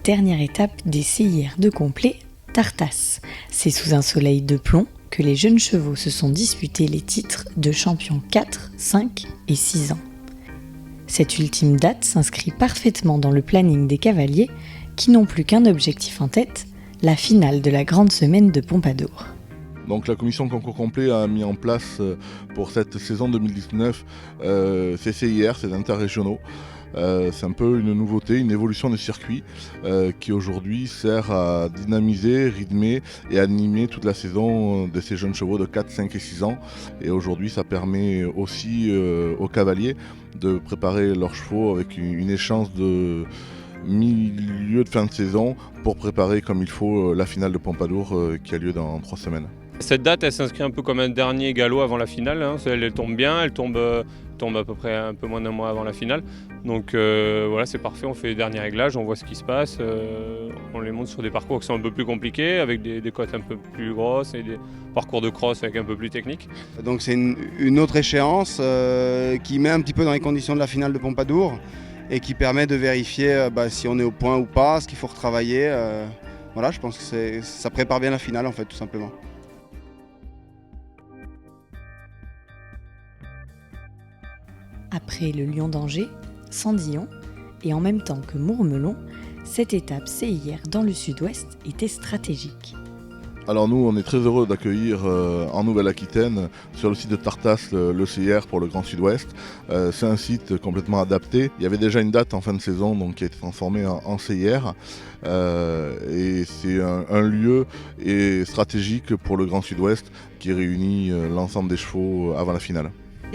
dernière étape des CIR de complet, Tartas. C'est sous un soleil de plomb que les jeunes chevaux se sont disputés les titres de champions 4, 5 et 6 ans. Cette ultime date s'inscrit parfaitement dans le planning des cavaliers qui n'ont plus qu'un objectif en tête, la finale de la grande semaine de Pompadour. Donc la commission concours complet a mis en place pour cette saison 2019 ces CIR, ces interrégionaux. C'est un peu une nouveauté, une évolution du circuit qui aujourd'hui sert à dynamiser, rythmer et animer toute la saison de ces jeunes chevaux de 4, 5 et 6 ans. Et aujourd'hui ça permet aussi aux cavaliers de préparer leurs chevaux avec une échéance de milieu de fin de saison pour préparer comme il faut la finale de Pompadour qui a lieu dans 3 semaines. Cette date, elle s'inscrit un peu comme un dernier galop avant la finale. Elle tombe bien, elle tombe à peu près un peu moins d'un mois avant la finale. Donc voilà, c'est parfait, on fait les derniers réglages, on voit ce qui se passe. On les monte sur des parcours qui sont un peu plus compliqués, avec des côtes un peu plus grosses et des parcours de cross avec un peu plus technique. Donc c'est une autre échéance qui met un petit peu dans les conditions de la finale de Pompadour et qui permet de vérifier si on est au point ou pas, ce qu'il faut retravailler. Voilà, je pense que ça prépare bien la finale en fait, tout simplement. Après le Lion d'Angers, Sandillon et en même temps que Mourmelon, cette étape CIR dans le sud-ouest était stratégique. Alors nous, on est très heureux d'accueillir en Nouvelle-Aquitaine, sur le site de Tartas, le CIR pour le Grand Sud-Ouest. C'est un site complètement adapté. Il y avait déjà une date en fin de saison donc, qui a été transformée en CIR. Et c'est un lieu stratégique pour le Grand Sud-Ouest qui réunit l'ensemble des chevaux avant la finale.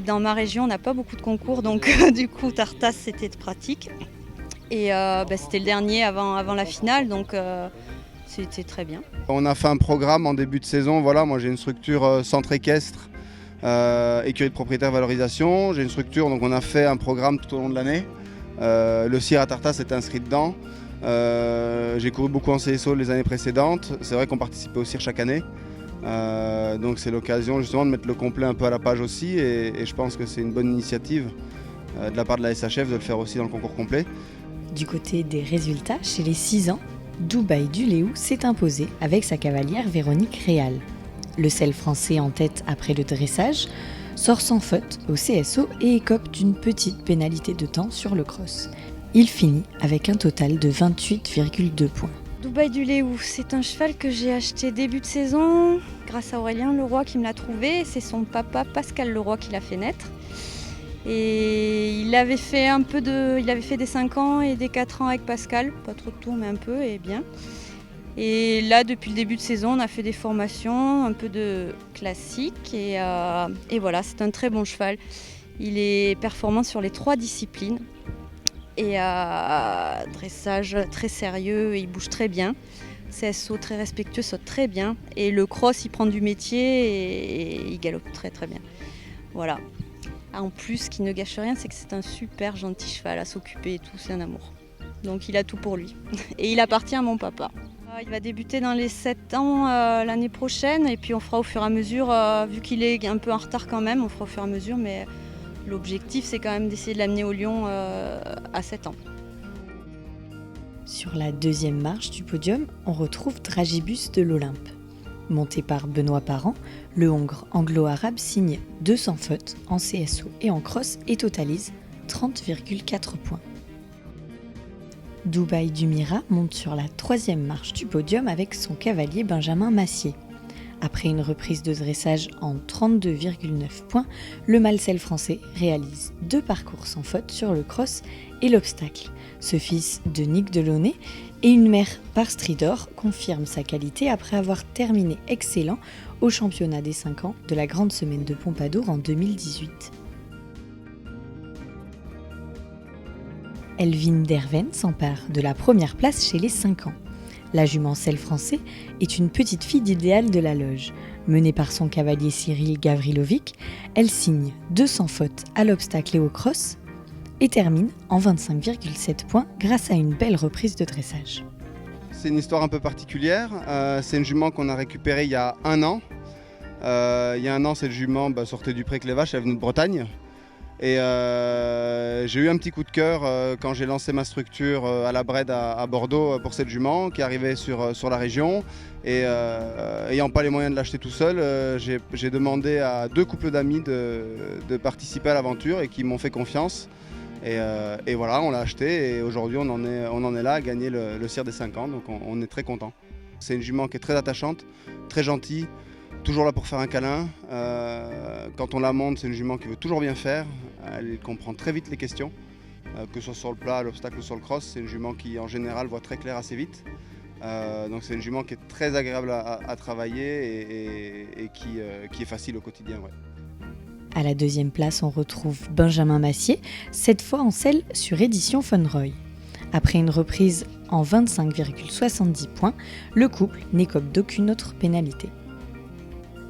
Dans ma région, on n'a pas beaucoup de concours, donc du coup, Tartas, c'était pratique. Et c'était le dernier avant la finale, donc c'était très bien. On a fait un programme en début de saison. Voilà, moi j'ai une structure centre équestre, écurie de propriétaire valorisation. J'ai une structure, donc on a fait un programme tout au long de l'année. Le CIR à Tartas est inscrit dedans. J'ai couru beaucoup en CSO les années précédentes. C'est vrai qu'on participait au CIR chaque année. Donc c'est l'occasion justement de mettre le complet un peu à la page aussi et je pense que c'est une bonne initiative de la part de la SHF de le faire aussi dans le concours complet. Du côté des résultats, chez les 6 ans, Dubaï du Léou s'est imposé avec sa cavalière Véronique Réal. Le sel français en tête après le dressage sort sans faute au CSO et écope d'une petite pénalité de temps sur le cross. Il finit avec un total de 28,2 points. Dubaï du Léou, c'est un cheval que j'ai acheté début de saison grâce à Aurélien Leroy qui me l'a trouvé. C'est son papa Pascal Leroy qui l'a fait naître. Et il avait fait des 5 ans et des 4 ans avec Pascal, pas trop de tours mais un peu et bien. Et là depuis le début de saison on a fait des formations, un peu de classique et voilà, c'est un très bon cheval. Il est performant sur les 3 disciplines. Et dressage très sérieux, il bouge très bien. CSO très respectueux, saute très bien. Et le cross, il prend du métier et il galope très très bien. Voilà. En plus, ce qui ne gâche rien, c'est que c'est un super gentil cheval à s'occuper et tout, c'est un amour. Donc il a tout pour lui. Et il appartient à mon papa. Il va débuter dans les 7 ans l'année prochaine et puis on fera au fur et à mesure, vu qu'il est un peu en retard quand même, on fera au fur et à mesure, mais l'objectif c'est quand même d'essayer de l'amener au Lion à 7 ans. Sur la deuxième marche du podium, on retrouve Dragibus de l'Olympe. Monté par Benoît Parent, le Hongre anglo-arabe signe 200 fautes en CSO et en cross et totalise 30,4 points. Dubaï du Mira monte sur la troisième marche du podium avec son cavalier Benjamin Massier. Après une reprise de dressage en 32,9 points, le Malcel français réalise 2 parcours sans faute sur le cross et l'obstacle. Ce fils de Nick Delaunay et une mère par Stridor confirme sa qualité après avoir terminé excellent au championnat des 5 ans de la Grande Semaine de Pompadour en 2018. Elvin Derven s'empare de la première place chez les 5 ans. La jument Selle français est une petite fille d'idéal de la loge. Menée par son cavalier Cyril Gavrilovic, elle signe 200 fautes à l'obstacle et au cross et termine en 25,7 points grâce à une belle reprise de dressage. C'est une histoire un peu particulière. C'est une jument qu'on a récupérée il y a 1 an. Il y a 1 an, cette jument sortait du pré Clévache, elle venait de Bretagne. Et j'ai eu un petit coup de cœur quand j'ai lancé ma structure à la Brède à Bordeaux pour cette jument qui arrivait sur la région. Et ayant pas les moyens de l'acheter tout seul, j'ai demandé à 2 couples d'amis de participer à l'aventure et qui m'ont fait confiance. Et voilà, on l'a acheté et aujourd'hui on en est là à gagner le CIR des 5 ans, donc on est très content. C'est une jument qui est très attachante, très gentille, toujours là pour faire un câlin. Quand on la monte, c'est une jument qui veut toujours bien faire. Elle comprend très vite les questions, que ce soit sur le plat, l'obstacle ou sur le cross. C'est une jument qui en général voit très clair assez vite. Donc c'est une jument qui est très agréable à travailler et qui est facile au quotidien. Ouais. À la deuxième place, on retrouve Benjamin Massier, cette fois en selle sur édition Fonroy. Après une reprise en 25,70 points, le couple n'écope d'aucune autre pénalité.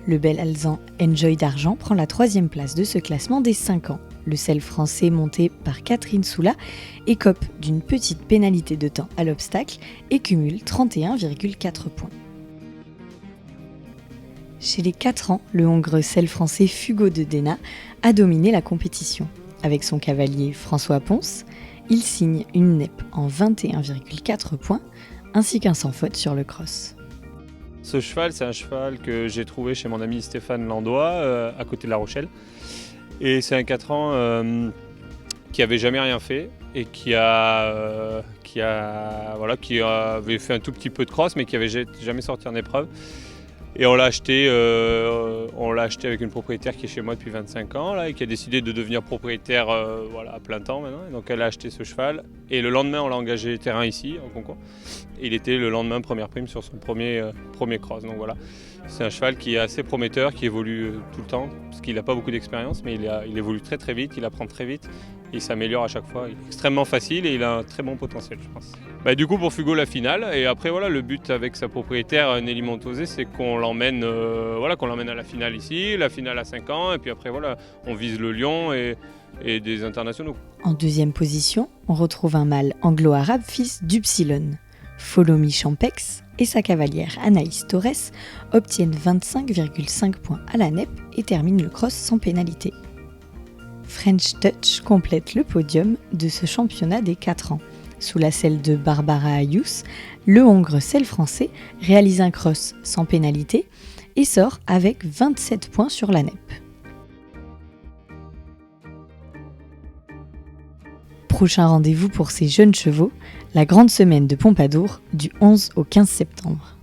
Le bel alezan Enjoy d'Argent prend la 3e place de ce classement des 5 ans. Le selle français monté par Catherine Soula écope d'une petite pénalité de temps à l'obstacle et cumule 31,4 points. Chez les 4 ans, le hongre selle français Fugo de Dena a dominé la compétition. Avec son cavalier François Ponce, il signe une NEP en 21,4 points ainsi qu'un sans faute sur le cross. Ce cheval, c'est un cheval que j'ai trouvé chez mon ami Stéphane Landois, à côté de La Rochelle. Et c'est un 4 ans qui avait jamais rien fait et qui avait fait un tout petit peu de cross, mais qui avait jamais sorti en épreuve. Et on l'a acheté avec une propriétaire qui est chez moi depuis 25 ans là, et qui a décidé de devenir propriétaire à plein temps maintenant. Et donc elle a acheté ce cheval et le lendemain on l'a engagé terrain ici en concours. Et il était le lendemain première prime sur son premier cross. Donc voilà, c'est un cheval qui est assez prometteur, qui évolue tout le temps parce qu'il n'a pas beaucoup d'expérience, mais il évolue très très vite, il apprend très vite. Il s'améliore à chaque fois, il est extrêmement facile et il a un très bon potentiel je pense. Du coup pour Fugo la finale et après voilà le but avec sa propriétaire Nelly Montosé c'est qu'on l'emmène à la finale ici, la finale à 5 ans et puis après voilà on vise le lion et des internationaux. En 2e position, on retrouve un mâle anglo-arabe fils d'Upsilon. Follow Me Champex et sa cavalière Anaïs Torres obtiennent 25,5 points à la NEP et terminent le cross sans pénalité. French Touch complète le podium de ce championnat des 4 ans. Sous la selle de Barbara Ayous, le hongre selle français réalise un cross sans pénalité et sort avec 27 points sur la NEP. Prochain rendez-vous pour ces jeunes chevaux, la grande semaine de Pompadour du 11 au 15 septembre.